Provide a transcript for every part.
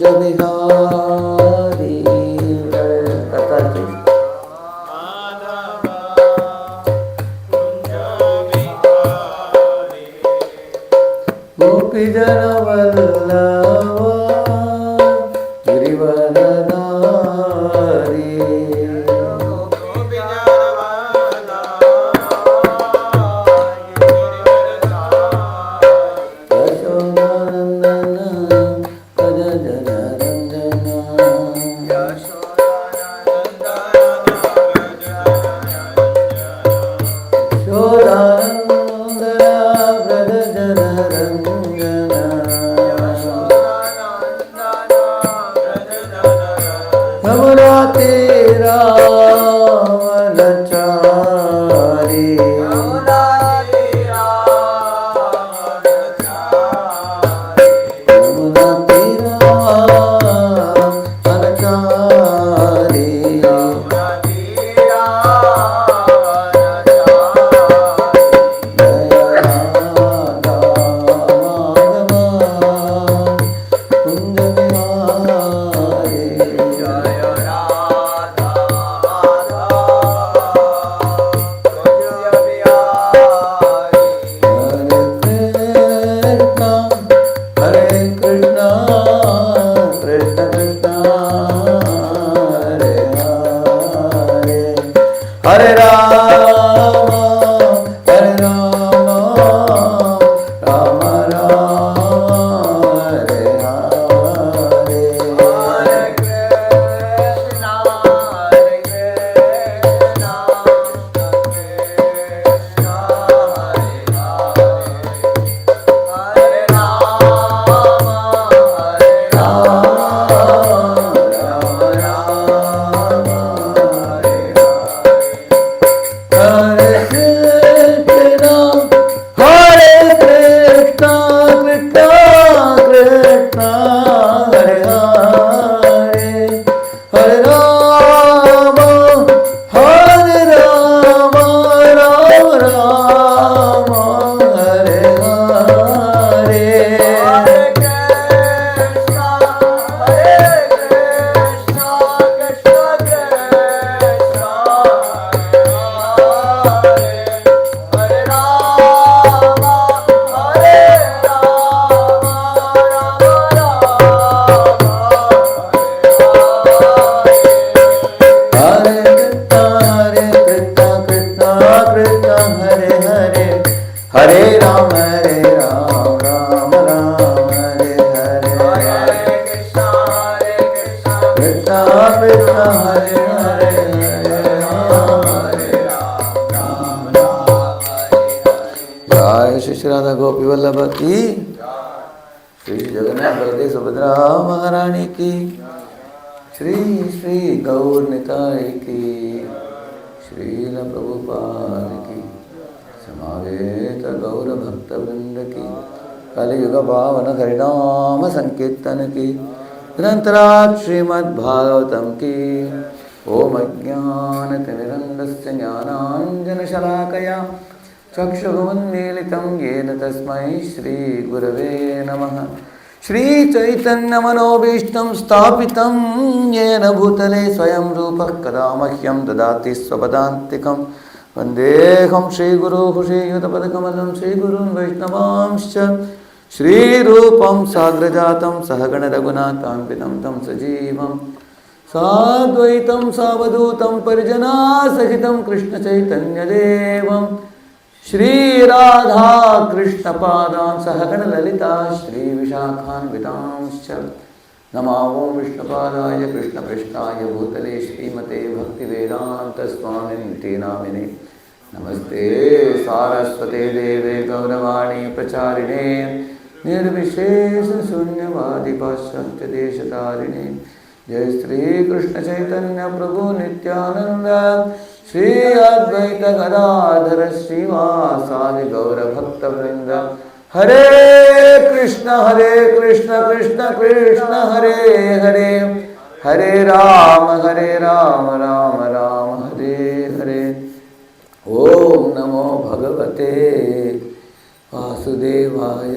बिहारी कथा की गोपी जन वल्लभा गिरिवरधारी राधा गोपी वल्लभ की, श्री जगन्नाथ बलदेव सुभद्रा महारानी की, श्री श्री गौर निताय की, श्रील प्रभुपाद की, समावेत गौर भक्त वृंद की, कलियुग पावन हरिनाम संकीर्तन की, ग्रंथराज श्रीमद् भागवतम की। ओम अज्ञानतिमिरन्धस्य ज्ञानाञ्जनशलाकया चक्षुरुन्मीलितं येन तस्मै श्रीगुरवे नमः। श्रीचैतन्यमनोभीष्टं स्थापितं येन भूतले स्वयं रूपः कदा मह्यं ददाति स्वपदान्तिकं। वन्देऽहं श्रीगुरुः श्रीयुतपदकमलं श्रीगुरून् वैष्णवांश्च। श्रीरूपं साग्रजातं सहगण रघुनाथान्वितं तं सजीवं साद्वैतं सावधूतं परिजनासहितं कृष्णचैतन्यदेवं श्री राधा कृष्ण पादान् सहगण ललिता श्री विशाखान्वितांश्च। नमो विष्णुपादाय कृष्णपृष्ठाय भूतले श्रीमते भक्तिवेदांत स्वामिनिति नामिने। नमस्ते सारस्वते देवे गौरवाणी प्रचारिणे निर्विशेष शून्यवादी पाश्चात्य देशतारिणे। जय श्री कृष्ण चैतन्य प्रभु नित्यानंद श्री अद्वैत गदाधर श्रीवासादि गौर भक्त वृंद। हरे कृष्ण कृष्ण कृष्ण हरे हरे, हरे राम राम राम हरे हरे। ओम नमो भगवते वासुदेवाय।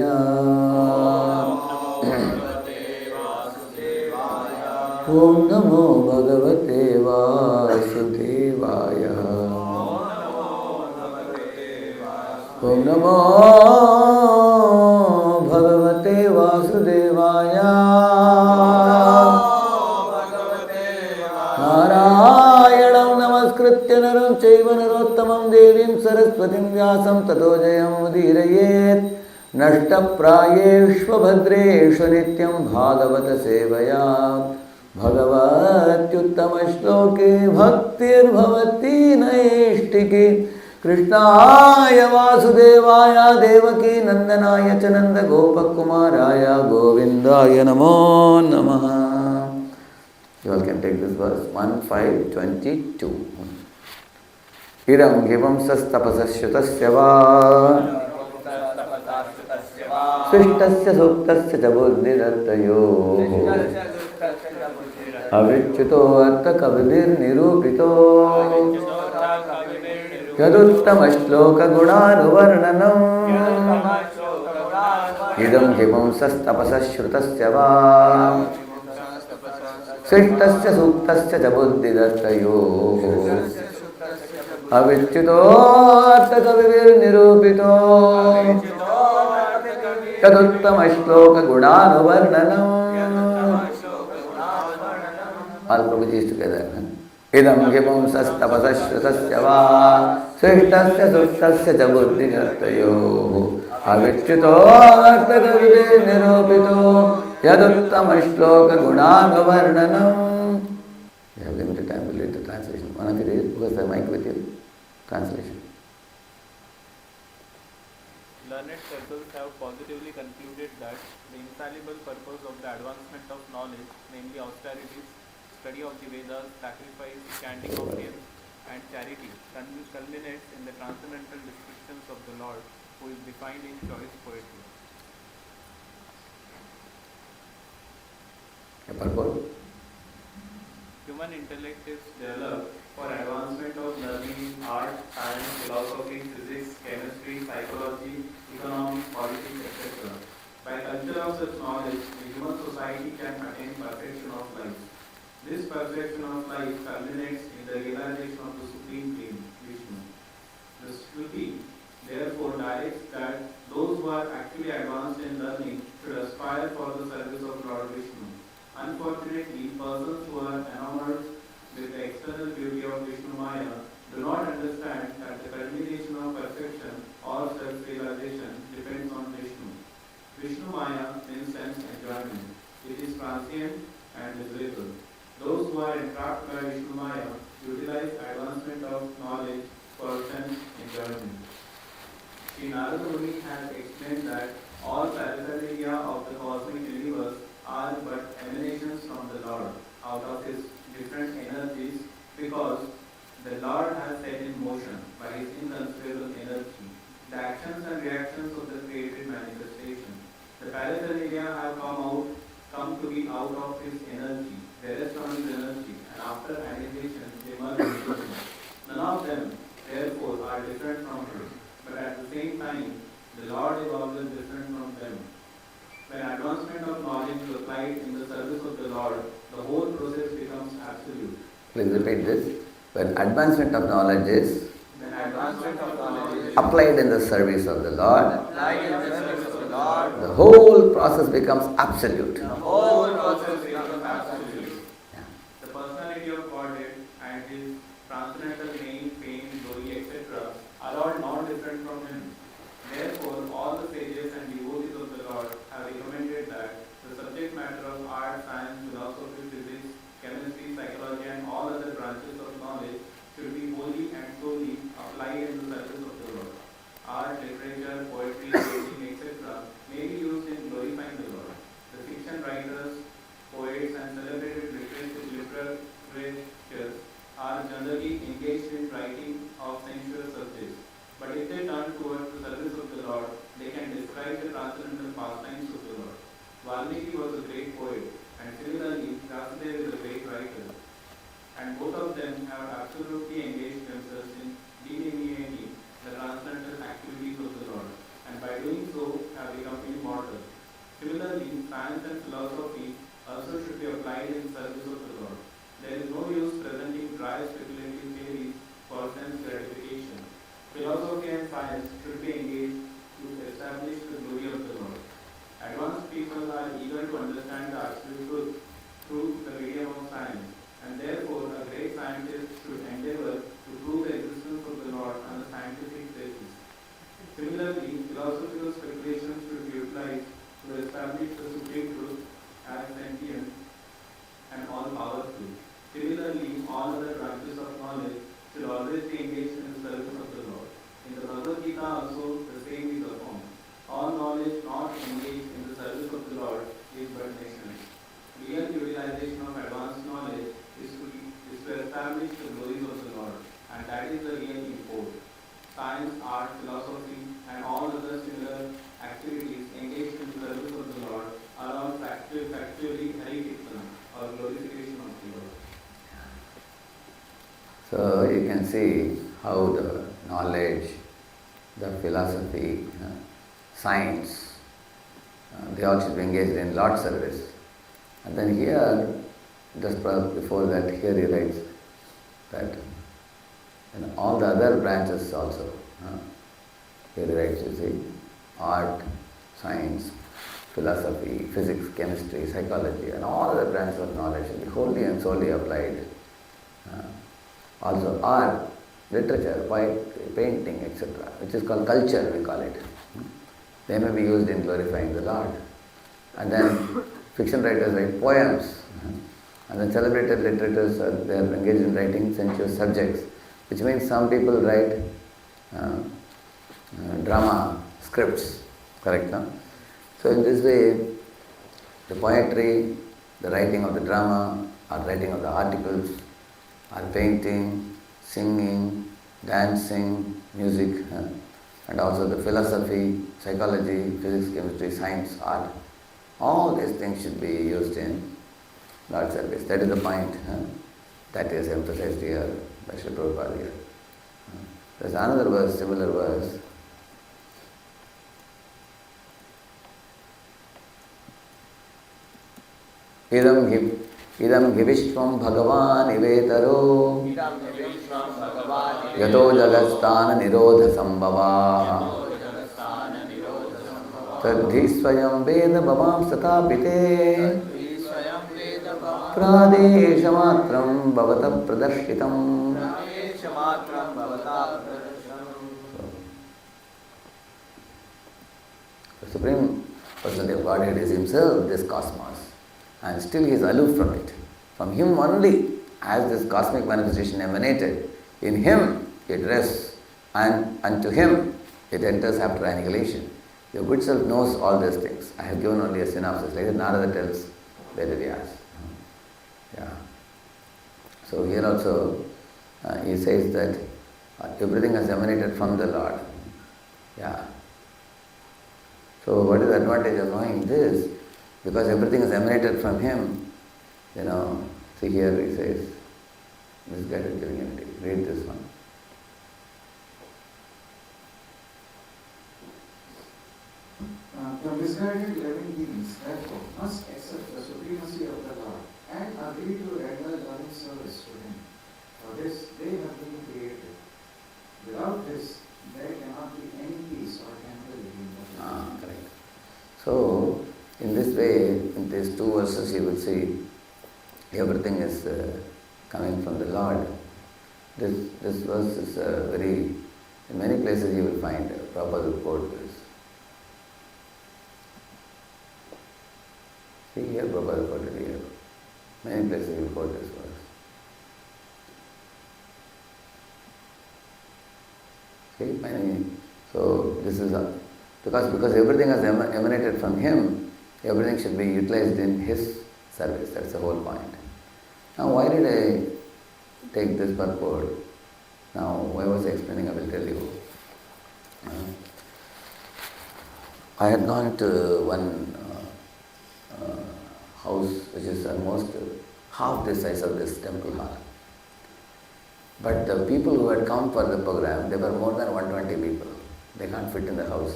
Om Namo Bhagavate Vasudevaya. Om Namo Bhagavate Vasudevaya. Narayanam namaskritya naram chaiva narottamam devim saraswatim vyasam tato jayam udirayet. Nashtaprayeshva bhadreshu nityam bhagavata sevaya. Bhagavatyuttama shloke bhaktir bhavati naishtiki. Krishnaya Vasudevaya Devaki Nandanaya Chananda Gopakumaraya Govindaya Namo Namaha. You all can take this verse 1:5:22. Iram givam sastapasashutasya va Srishtasya suktasya cha buddhirattayo Avichyuto artha kavidir nirupito Yaduttama shloka gunanuvarnanam Idam himam sastapasashrutasya va Srishtasya suktasya cha buddhidattayo Avichyuto artha kavivir nirupito Yaduttama shloka gunanuvarnanam. All Prabhuji is together. Idam himam sastapasashrutasya va Srishtasya suktasya cha buddhidattayo Avichyuto artha kavivir nirupito Yaduttama shloka gunanuvarnanam. We have limited time to read the translation. One of you read, because the mic with you. Translation. Learned circles have positively concluded that the infallible purpose of the advancement of knowledge, namely austerities, study of the Vedas, sacrifice, chanting of hymns, and charity, culminates in the transcendental descriptions of the Lord, who is defined in choice poetry. Purport. Human intellect is developed for advancement of learning in art, science, philosophy, physics, chemistry, psychology, economics, politics, etc. By culture of such knowledge, the human society can attain perfection of life. This perfection of life culminates in the realization of the Supreme Being, Vishnu. The Shruti therefore directs that those who are actually advanced in learning should aspire for the service of Lord Vishnu. Unfortunately, persons who are enamored with the external beauty of Vishnu Maya do not understand that the culmination of perfection or self-realization depends on Vishnu. Vishnu Maya means sense enjoyment. It is transient and visible. Those who are entrapped by Vishnu Maya utilize advancement of knowledge for sense enjoyment. Sri Narada Muni has explained that all paraphernalia of the cosmic universe are but emanations from the Lord out of his different energies, because the Lord has set in motion by his inconceivable energy the actions and reactions of the created manifestation. The paraphernalia have come to be out of his energy, they rest on his energy, and after annihilation they merge into him. None of them, therefore, are different from him, but at the same time, the Lord is always different from them. When advancement of knowledge is applied in the service of the Lord, the whole process becomes absolute. Please repeat this. When advancement of knowledge is applied in the service of the Lord, the whole process becomes absolute. The personality of Godhead and his transcendental name, fame, glory, etc. are all non-different from him. Therefore, all the sages and devotees of the Lord have recommended that the subject matter of art, science, philosophy, physics, chemistry, psychology, and all other branches of knowledge should be wholly and solely applied in the service of the Lord. Art, literature, poetry, painting, etc. may be used in glorifying the Lord. The fiction writers, poets, and celebrated literatures are generally engaged in writing of sensuous subjects. But if they turn towards the service of the Lord, they can describe the transcendental pastimes of the Lord. Valmiki was a great poet, and similarly, Vyasadeva is a great writer. And both of them have absolutely engaged themselves in delineating the transcendental activities of the Lord, and by doing so have become immortal. Similarly, science and philosophy also should be applied in service of the Lord. There is no use presenting dry speculative theories for sense gratification. Philosophy and science should be engaged to establish the glory of the Lord. Advanced people are eager to understand the absolute truth through the medium of science, and therefore a great scientist should endeavor to prove the existence of the Lord on a scientific basis. Similarly, philosophical speculations should be utilized to establish the supreme truth as sentient and all-powerful. Similarly, all other branches of knowledge should always be engaged in the service of the Lord. In the Bhagavad Gita also the same is affirmed. All knowledge not engaged in the service of the Lord is but nonsense. Real utilization of advanced knowledge is to establish the glories of the Lord, and that is the real import. Science, art, philosophy, and all other similar activities engaged in the service of the Lord are all factually heretical or glorification of the Lord. So you can see how the knowledge, the philosophy, science, they all should be engaged in Lord's service. And then here, just before that, here he writes that all the other branches also, here he writes, you see, art, science, philosophy, physics, chemistry, psychology, and all other branches of knowledge should be wholly and solely applied. Also art, literature, poetry, painting, etc., which is called culture, we call it. They may be used in glorifying the Lord. And then fiction writers write poems. And then celebrated literators, they are engaged in writing sensuous subjects, which means some people write drama scripts, correct? No? So in this way, the poetry, the writing of the drama, or writing of the articles, or painting, singing, dancing, music, and also the philosophy, psychology, physics, chemistry, science, art, all these things should be used in Lord's service. That is the point that is emphasized here by Srila Prabhupada here. There's another verse, similar verse. Idam givishvam bhagavan ivetaro yato jagasthana nirodha sambhava tadhi swayam veda bhavam satapite Radheshyamdasdevotionalvideos bhavata pradarshittam. The Supreme Personality of Godhead is Himself, this cosmos, and still He is aloof from it. From Him only, as this cosmic manifestation emanated, in Him it rests, and unto Him it enters after annihilation. Your good self knows all these things. I have given only a synopsis, like that Narada tells Vedavyas. Yeah. So here also he says that everything has emanated from the Lord. Yeah. So what is the advantage of knowing this? Because everything is emanated from Him, see here he says, misguided divinity. Read this one. The misguided living beings, therefore, must accept the supremacy of the Lord and agree to render loving service to Him. For this, they have been created. Without this, there cannot be any peace or tranquility in the world. Correct. So, in this way, in these two verses, you will see everything is coming from the Lord. This verse is very, in many places you will find Prabhupada will quote this. See here, Prabhupada quoted here. Many places you will quote this verse. See, many. So this is because everything has emanated from Him, everything should be utilized in His service. That's the whole point. Now, why did I take this purport? Now, why was I explaining? I will tell you. I had gone to one house which is almost half the size of this temple hall. But the people who had come for the program, there were more than 120 people. They can't fit in the house.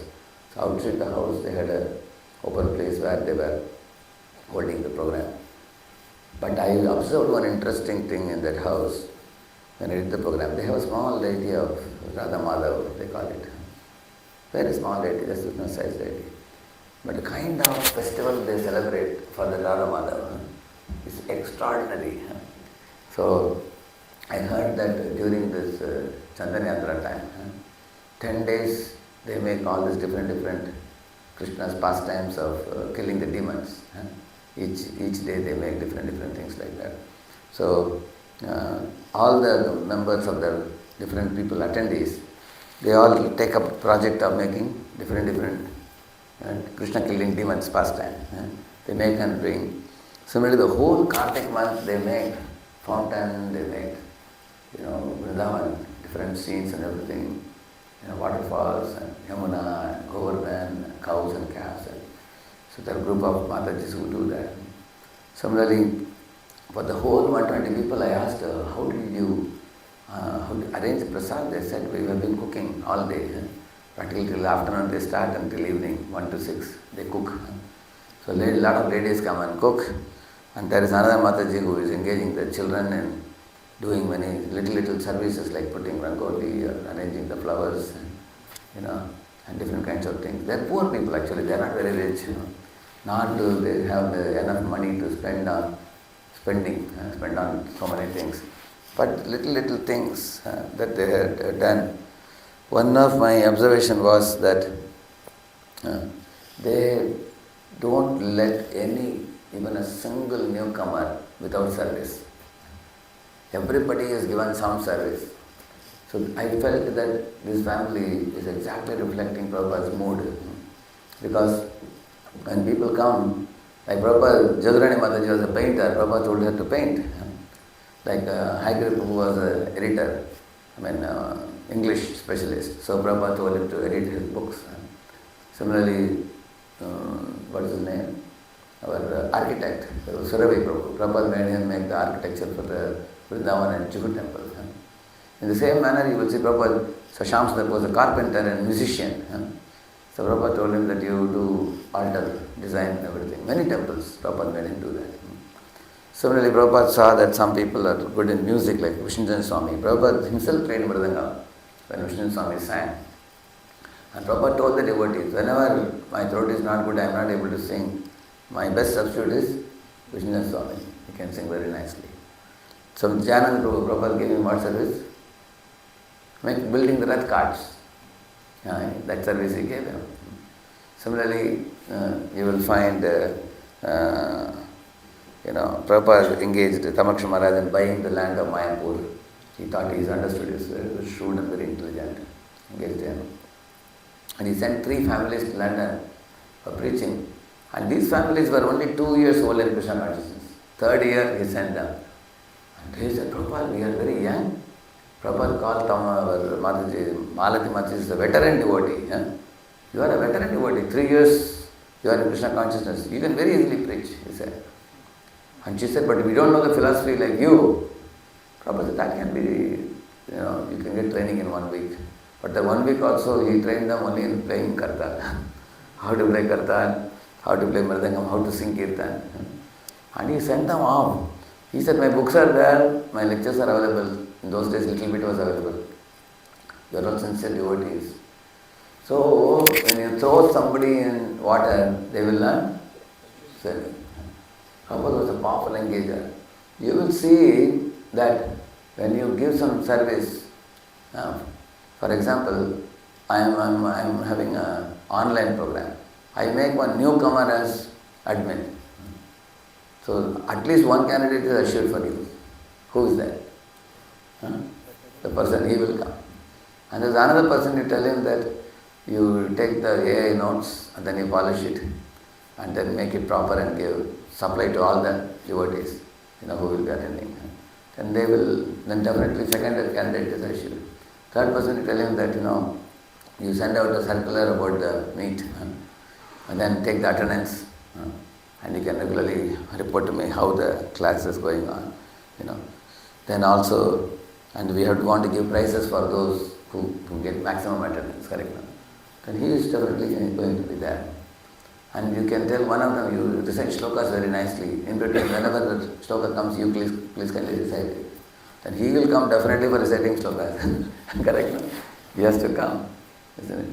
So outside the house they had an open place where they were holding the program. But I observed one interesting thing in that house when I did the program. They have a small deity of Radha Madhav, they call it. Very small deity, just a size deity. But the kind of festival they celebrate for the Radha Madhav is extraordinary. So I heard that during this Chandan Yatra time, 10 days they make all these different Krishna's pastimes of killing the demons. Each day they make different things like that. So all the members of the different people, attendees, they all take up a project of making different Krishna killing demons pastime. They make and bring. Similarly, the whole Kartik month they make fountain, they make, Vrindavan, different scenes and everything, waterfalls and Yamuna and Govardhan, and cows and calves. So there are a group of Matajis who do that. Similarly, for the whole 120 people, I asked, how did you arrange the prasad? They said, we have been cooking all day. Practically till afternoon they start until evening, 1 to 6, they cook. So a lot of ladies come and cook. And there is another Mataji who is engaging the children in doing many little services like putting rangoli or arranging the flowers and different kinds of things. They are poor people actually, they are not very rich. Not do they have enough money to spend on so many things. But little things that they had done. One of my observation was that they don't let even a single newcomer without service. Everybody is given some service. So I felt that this family is exactly reflecting Prabhupada's mood. Because when people come, like Prabhupada, Jadurani Mataji was a painter, Prabhupada told her to paint. Like Hare Krishna was an editor, English specialist. So Prabhupada told him to edit his books. Similarly, what is his name? Our architect, Surabhi Prabhu. Prabhupada made him make the architecture for the Vrindavan and Juhu temple. In the same manner, you will see Prabhupada, Sashamsdar was a carpenter and musician. So Prabhupada told him that you do altar design and everything. Many temples, Prabhupada made him do that. Similarly, Prabhupada saw that some people are good in music, like Vishnujana Swami. Prabhupada himself played Mridangam when Vishnujana Swami sang. And Prabhupada told the devotees, whenever my throat is not good, I am not able to sing, my best substitute is Vishnujana Swami. He can sing very nicely. So Jnananda Prabhupada gave him what service? Building the Rath carts. That service he gave him. Similarly, you will find Prabhupada engaged Tamaksha Maharaj in buying the land of Mayapur. He thought he understood, he was very shrewd and very intelligent. Engaged him. And he sent 3 families to London for preaching. And these families were only 2 years old in Krishna consciousness. 3rd year he sent them. And he said, Prabhupada, we are very young. Prabhupada called Mataji, Malati Mataji is a veteran devotee. You are a veteran devotee. 3 years you are in Krishna consciousness. You can very easily preach, he said. And she said, but we don't know the philosophy like you. Prabhupada said, that can be, you can get training in 1 week. But the 1 week also, he trained them only in playing kartal. How to play kartal, how to play mridangam, how to sing kirtan. And he sent them off. He said, my books are there, my lectures are available. In those days, little bit was available. They are all sincere devotees. So, when you throw somebody in water, they will not swim. Prabhupada was a powerful engager. You will see that when you give some service, for example, I am having an online program. I make one newcomer as admin. So at least one candidate is assured for you. Who is that? The person, he will come. And there's another person, you tell him that you take the AI notes and then you polish it and then make it proper and supply to all the devotees, who will be attending. Then then definitely second candidate is assured. Third person, you tell him that, you send out a circular about the meet and then take the attendance and you can regularly report to me how the class is going on. Then also, and we want to give prizes for those who get maximum attendance, correct? Then he is definitely going to be there. And you can tell one of them, you recite shlokas very nicely. In between, whenever the shloka comes, you please kindly recite it. Then he will come definitely for reciting shlokas. Correct? No? He has to come. Isn't it?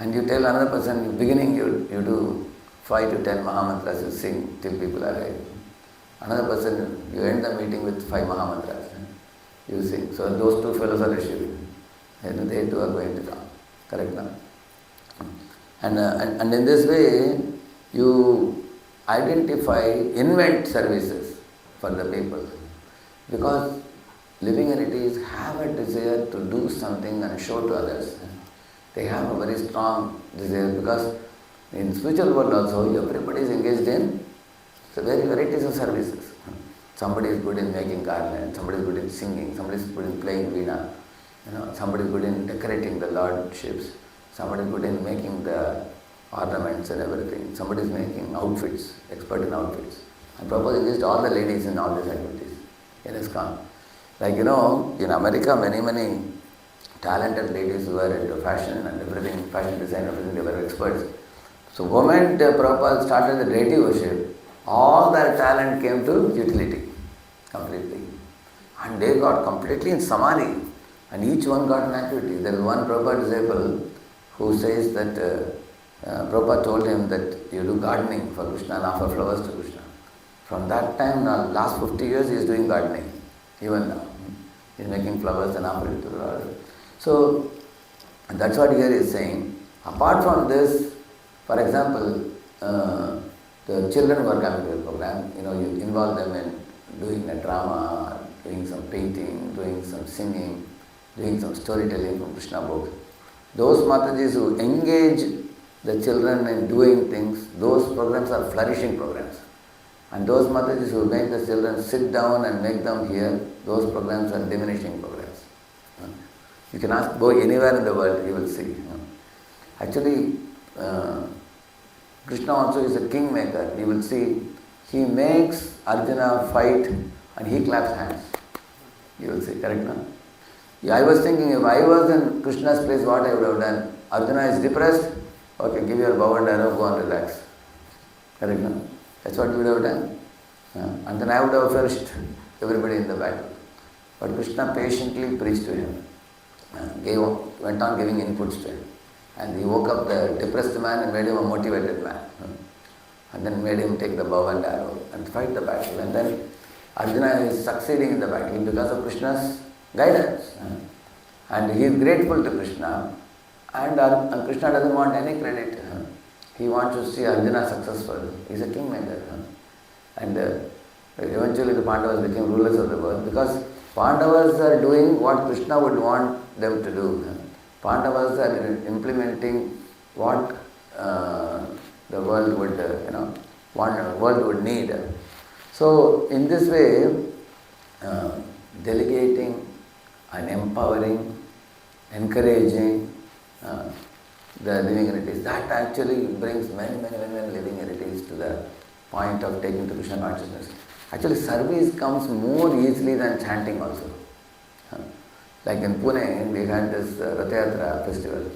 And you tell another person, in the beginning you do 5 to 10 Mahamantras, you sing till people arrive. Another person, you end the meeting with 5 Mahamantras. You sing. So those two fellows are receiving. And they too are going to come. Correct now? And in this way, you invent services for the people. Because living entities have a desire to do something and show to others. They have a very strong desire because in spiritual world also everybody is engaged in very varieties of services. Somebody is good in making garlands, somebody is good in singing, somebody is good in playing veena, somebody is good in decorating the lordships, somebody is good in making the ornaments and everything, somebody is making outfits, expert in outfits. And Prabhupada engaged all the ladies in all these activities in ISKCON. Like in America, many talented ladies who were into fashion and everything, fashion design, everything, they were experts. So moment Prabhupada started the deity worship, all their talent came to utility, completely. And they got completely in samadhi, and each one got an activity. There is one Prabhupada disciple who says that Prabhupada told him that you do gardening for Krishna and offer flowers to Krishna. From that time, now last 50 years he is doing gardening, even now. He is making flowers and offering to the Lord. So, that's what here is saying. Apart from this, for example, the children who are coming to the program, you involve them in doing a drama, doing some painting, doing some singing, doing some storytelling from Krishna books. Those Matajis who engage the children in doing things, those programs are flourishing programs. And those Matajis who make the children sit down and make them hear, those programs are diminishing programs. You can ask, go anywhere in the world, you will see. Actually, Krishna also is a kingmaker. You will see, he makes Arjuna fight and he claps hands. You will see, correct now? Yeah, I was thinking, if I was in Krishna's place, what I would have done? Arjuna is depressed, okay, give your bow and arrow, go and relax. Correct now? That's what you would have done. And then I would have flourished everybody in the battle. But Krishna patiently preached to him. Went on giving inputs to him. And he woke up the depressed man and made him a motivated man. And then made him take the bow and arrow and fight the battle. And then Arjuna is succeeding in the battle because of Krishna's guidance. And he is grateful to Krishna. And Krishna doesn't want any credit. He wants to see Arjuna successful. He is a kingmaker. And eventually the Pandavas became rulers of the world because Pandavas are doing what Krishna would want them to do. Pandavas are implementing what the world would, world would need. So in this way, delegating and empowering, encouraging the living entities, that actually brings many living entities to the point of taking to Krishna consciousness. Actually, service comes more easily than chanting also. Like in Pune, we had this Radheshyamdas festival.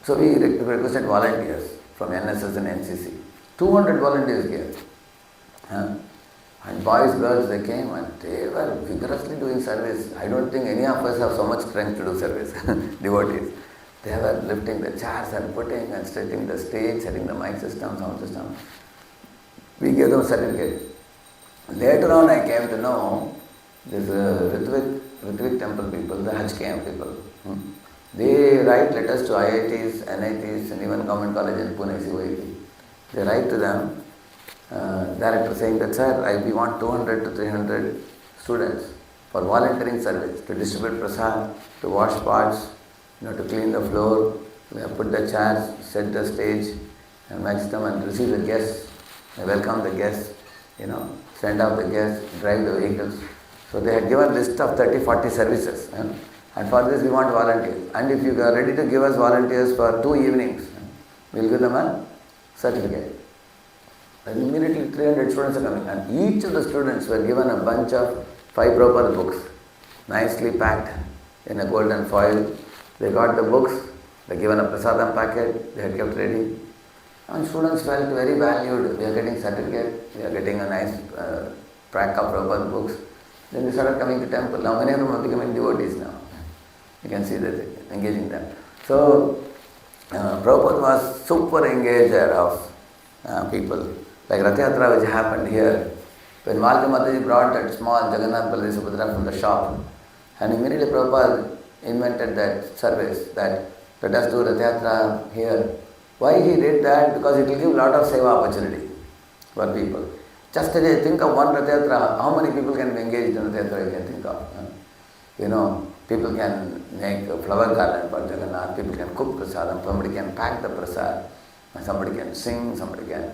So we requested volunteers from NSS and NCC. 200 volunteers came. And boys, girls, they came and they were vigorously doing service. I don't think any of us have so much strength to do service, devotees. They were lifting the chairs and putting and setting the stage, setting the mic system, sound system. We gave them a certificate. Later on I came to know this Ritvik temple people, the ISKCON people. They write letters to IITs, NITs and even government college in Pune, COIT. They write to them, director saying that, sir, we want 200 to 300 students for volunteering service, to distribute prasad, to wash pots, to clean the floor, put the chairs, set the stage, and match them and receive the guests, welcome the guests, send out the guests, drive the vehicles. So they had given a list of 30-40 services. And for this we want volunteers. And if you are ready to give us volunteers for 2 evenings, we will give them a certificate. And immediately 300 students are coming. And each of the students were given a bunch of 5 proper books, nicely packed in a golden foil. They got the books, they given a prasadam packet, they had kept ready. And students felt very valued. We are getting certificate, we are getting a nice track of Prabhupada books. Then they started coming to temple. Now many of them are becoming devotees now. You can see that engaging them. So Prabhupada was super engager of people. Like Rath Yatra which happened here. When Malka Mataji brought that small Jagannath Baldev Subhadra from the shop, and immediately Prabhupada invented that service that let us do Rath Yatra here. Why he did that? Because it will give a lot of seva opportunity for people. Just today, think of one Rath Yatra, how many people can be engaged in Rath Yatra you can think of? People can make a flower garland for Jagannath, people can cook prasadam, somebody can pack the prasad, somebody can sing, somebody can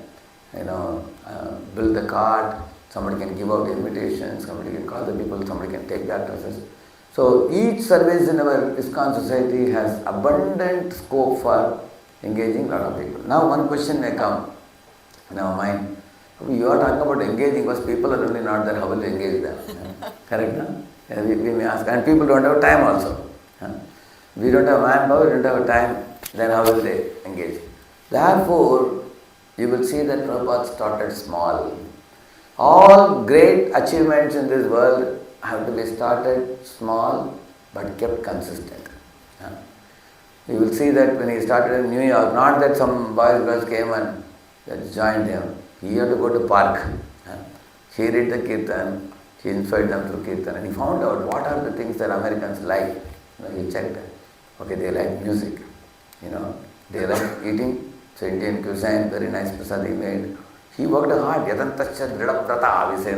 build the cart, somebody can give out invitations, somebody can call the people, somebody can take the addresses. So each service in our ISKCON society has abundant scope for engaging a lot of people. Now one question may come in our mind. You are talking about engaging because people are really not there, how will you engage them? Correct? No? We may ask, and people don't have time also. We don't have manpower, we don't have time, then how will they engage? Therefore, you will see that Prabhupada started small. All great achievements in this world have to be started small but kept consistent. You will see that when he started in New York, not that some boys girls came and joined him. He had to go to park. He read the kirtan, he inspired them through kirtan, and he found out what are the things that Americans like. He checked. Okay, they like music. They like eating. So Indian cuisine, very nice prasad he made. He worked hard. Yadantasya dridaprata, we say,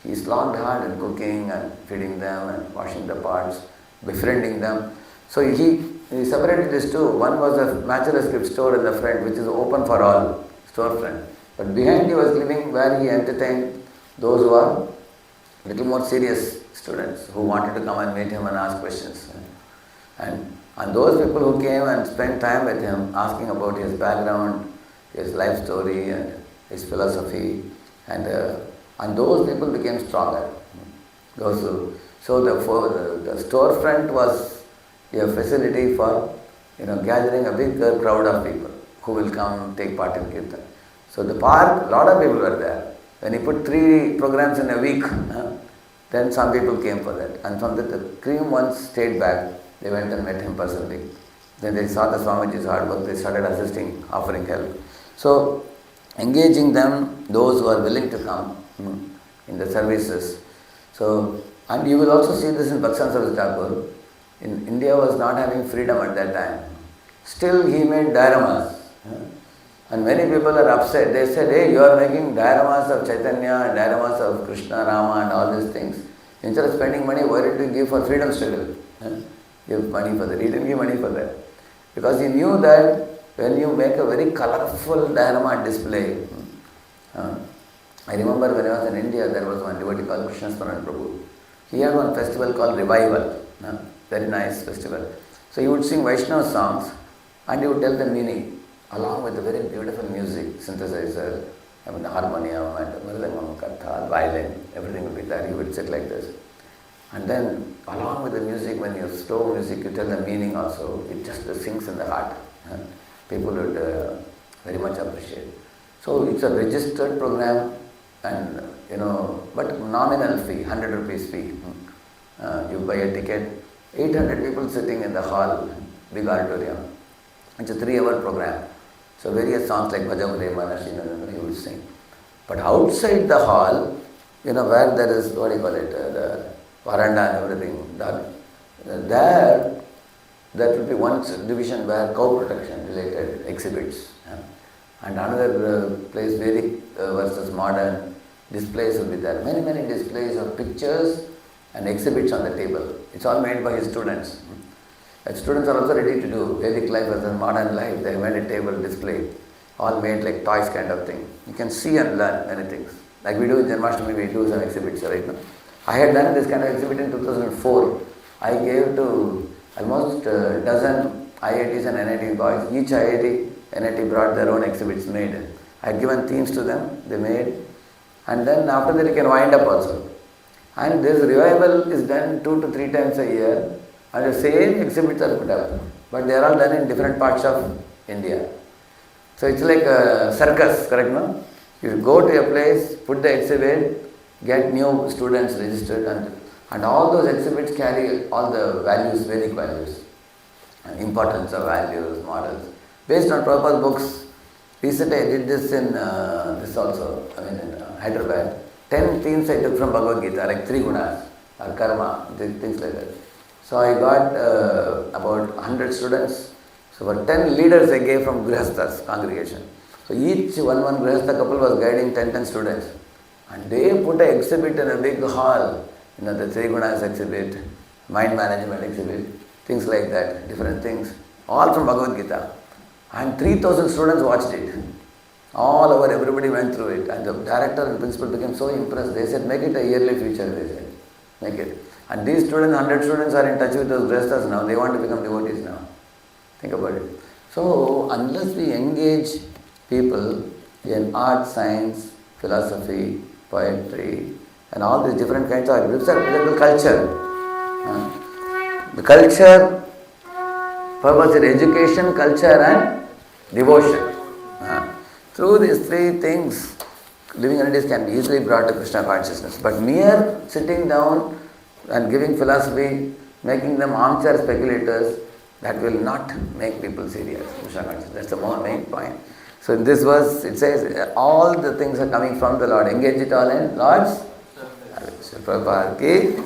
He slogged hard in cooking and feeding them and washing the pots, befriending them. So he separated these two. One was a matchless gift store in the front, which is open for all, storefront. But behind he was living where he entertained those who are little more serious students who wanted to come and meet him and ask questions. And those people who came and spent time with him, asking about his background, his life story and his philosophy, and those people became stronger. So the storefront was a facility for gathering a big crowd of people who will come take part in kirtan. So the park, a lot of people were there. When he put 3 programs in a week, then some people came for that. And from the cream ones stayed back. They went and met him personally. Then they saw the Swamiji's hard work. They started assisting, offering help. So engaging them, those who are willing to come in the services. So, and you will also see this in Bhaksan Service Thakur. In India was not having freedom at that time. Still he made dioramas. And many people are upset. They said, hey, you are making dioramas of Chaitanya and dioramas of Krishna, Rama and all these things. Instead of spending money, why did you give for freedom struggle? Give money for that. He didn't give money for that. Because he knew that when you make a very colorful diorama display. I remember when I was in India, there was one devotee called Krishna Smaran Prabhu. He had one festival called Revival. Very nice festival. So he would sing Vaishnava songs and he would tell the meaning along with the very beautiful music, synthesizer, harmonium and mridangam, katha, violin, everything would be there. He would sit like this. And then along with the music, when you slow music, you tell the meaning also. It just sinks in the heart. People would very much appreciate. So it's a registered program and, but nominal fee, 100 rupees fee. You buy a ticket, 800 people sitting in the hall, big auditorium. It's a 3-hour program. So various songs like Bhajam Rema, he would sing. But outside the hall, where there is, the veranda and everything done, there will be one division where cow protection related exhibits. And another place, Vedic versus modern displays will be there. Many, many displays of pictures and exhibits on the table. It's all made by his students. And students are also ready to do Vedic life versus modern life. They made a table display, all made like toys kind of thing. You can see and learn many things. Like we do in Janmashtami, we do some exhibits right now. I had done this kind of exhibit in 2004. I gave to almost a dozen IITs and NIT boys. Each IIT, NIT brought their own exhibits made. I had given themes to them, they made. And then after that you can wind up also. And this revival is done 2 to 3 times a year. And the same exhibits are put up. But they are all done in different parts of India. So it's like a circus, correct, no? You go to a place, put the exhibit, get new students registered, and all those exhibits carry all the values, Vedic values, and importance of values, models, based on Prabhupada's books. Recently I did this in this also, in Hyderabad. 10 themes I took from Bhagavad Gita, like 3 gunas, or karma, things like that. So I got about 100 students. So for 10 leaders I gave from Grihasthas congregation. So each one Grihastha couple was guiding 10 students. And they put an exhibit in a big hall, the 3 gunas exhibit, mind management exhibit, things like that, different things, all from Bhagavad Gita. And 3,000 students watched it. All over, everybody went through it. And the director and principal became so impressed. They said, make it a yearly feature, they said. Make it. And these students, 100 students are in touch with those Grihasthas now. They want to become devotees now. Think about it. So, unless we engage people in art, science, philosophy, poetry, and all these different kinds of groups are the culture. The culture, purpose is education, culture and devotion. Through these 3 things, living entities can be easily brought to Krishna consciousness. But mere sitting down and giving philosophy, making them armchair speculators, that will not make people serious. Krishna consciousness. That's the main point. So in this verse, it says, all the things are coming from the Lord. Engage it all in Lord's service. Prabhupada ki,